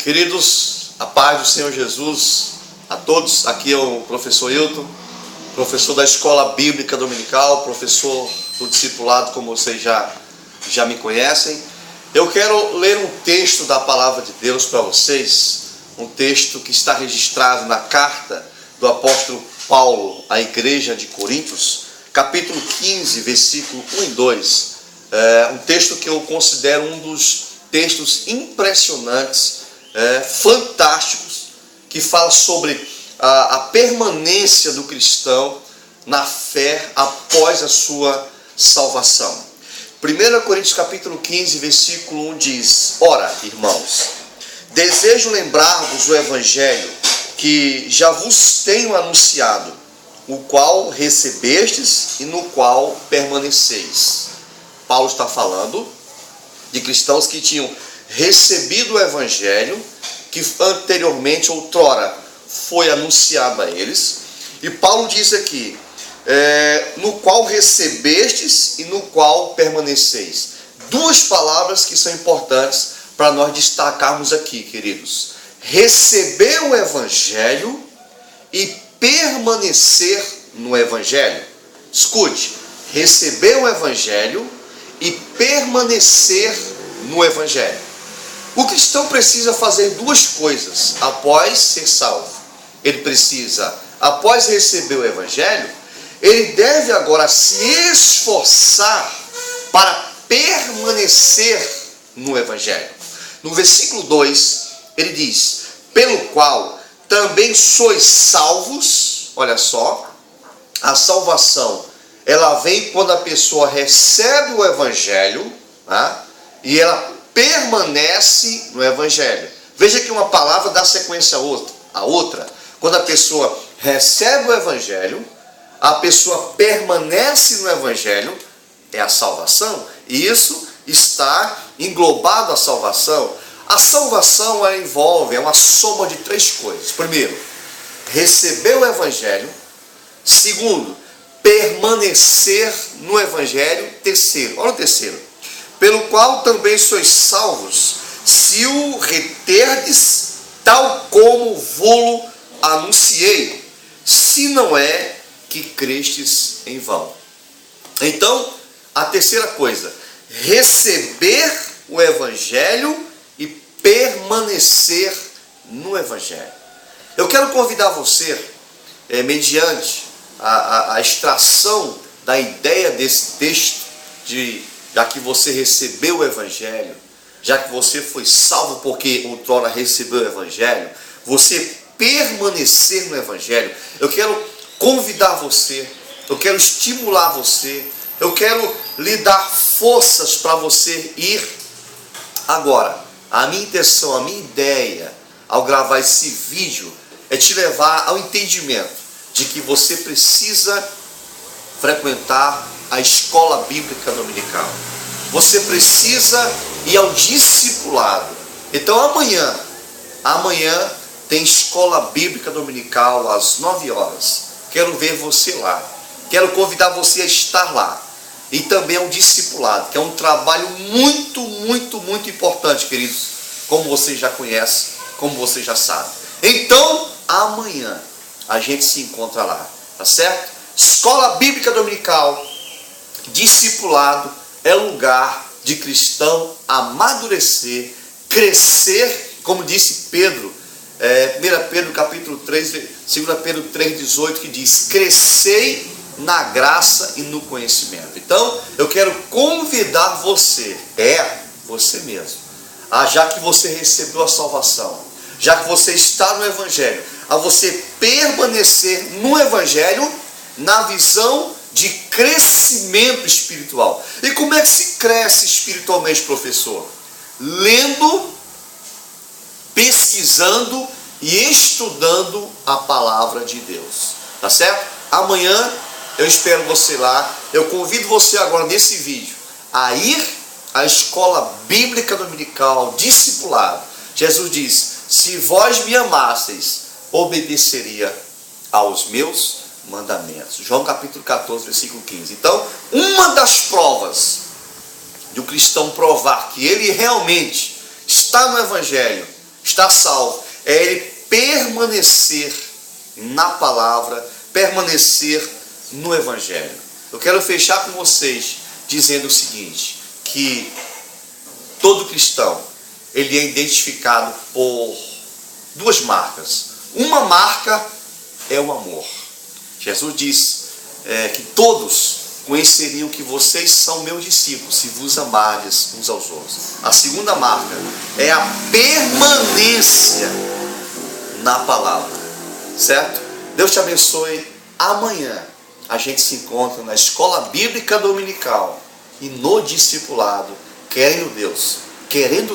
Queridos, a paz do Senhor Jesus a todos. Aqui é o professor Hilton, professor da Escola Bíblica Dominical, professor do discipulado, como vocês já me conhecem. Eu quero ler um texto da Palavra de Deus para vocês, um texto que está registrado na carta do apóstolo Paulo à igreja de Coríntios, capítulo 15, versículo 1 e 2. Um texto que eu considero um dos textos impressionantes, fantásticos, que fala sobre a permanência do cristão na fé após a sua salvação. 1 Coríntios capítulo 15, versículo 1 diz: Ora, irmãos, desejo lembrar-vos o evangelho que já vos tenho anunciado, o qual recebestes e no qual permaneceis. Paulo está falando de cristãos que tinham recebido o evangelho que anteriormente, outrora, foi anunciado a eles. E Paulo diz aqui, no qual recebestes e no qual permaneceis. Duas palavras que são importantes para nós destacarmos aqui, queridos. Receber o evangelho e permanecer no evangelho. Escute, receber o evangelho e permanecer no evangelho. O cristão precisa fazer duas coisas após ser salvo. Ele precisa, após receber o evangelho, ele deve agora se esforçar para permanecer no evangelho. No versículo 2, ele diz: pelo qual também sois salvos. Olha só, a salvação, ela vem quando a pessoa recebe o evangelho, tá? E ela permanece no evangelho. Veja que uma palavra dá sequência a outra. Quando a pessoa recebe o evangelho, a pessoa permanece no evangelho, é a salvação. E isso está englobado a salvação. A salvação, ela envolve, é uma soma de três coisas. Primeiro, receber o evangelho. Segundo, permanecer no evangelho. Terceiro, olha o terceiro: pelo qual também sois salvos, se o reterdes, tal como vou-lo anunciei, se não é que crestes em vão. Então, a terceira coisa: receber o evangelho e permanecer no evangelho. Eu quero convidar você, mediante a extração da ideia desse texto, já que você recebeu o evangelho, já que você foi salvo porque outrora recebeu o evangelho, você permanecer no evangelho. Eu quero convidar você, eu quero estimular você, eu quero lhe dar forças para você ir. Agora, a minha intenção, a minha ideia ao gravar esse vídeo é te levar ao entendimento de que você precisa frequentar a escola bíblica dominical. Você precisa ir ao discipulado. Então amanhã tem escola bíblica dominical às 9 horas. Quero ver você lá. Quero convidar você a estar lá. E também ao discipulado, que é um trabalho muito, muito, muito importante, queridos. Como você já conhece, como você já sabe. Então, amanhã a gente se encontra lá. Tá certo? Escola bíblica dominical, discipulado, é lugar de cristão amadurecer, crescer, como disse Pedro, 1 Pedro capítulo 3, 2 Pedro 3,18, que diz: crescei na graça e no conhecimento. Então, eu quero convidar você, você mesmo, já que você recebeu a salvação, já que você está no evangelho, a você permanecer no evangelho na visão de crescimento espiritual. E como é que se cresce espiritualmente, professor? Lendo, pesquisando e estudando a palavra de Deus. Tá certo? Amanhã eu espero você lá. Eu convido você agora nesse vídeo a ir à escola bíblica dominical, discipulado. Jesus diz: se vós me amasseis, obedeceria aos meus mandamentos. João capítulo 14, versículo 15. Então, uma das provas de um cristão provar que ele realmente está no evangelho, estar salvo é ele permanecer na palavra, permanecer no Evangelho. Eu quero fechar com vocês dizendo o seguinte, que todo cristão, ele é identificado por duas marcas. Uma marca é o amor. Jesus disse que todos conheceriam que vocês são meus discípulos, se vos amardes uns aos outros. A segunda marca é a permanência na palavra, certo? Deus te abençoe. Amanhã a gente se encontra na Escola Bíblica Dominical e no discipulado. Querendo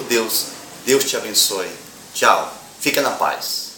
Deus, Deus te abençoe. Tchau, fica na paz.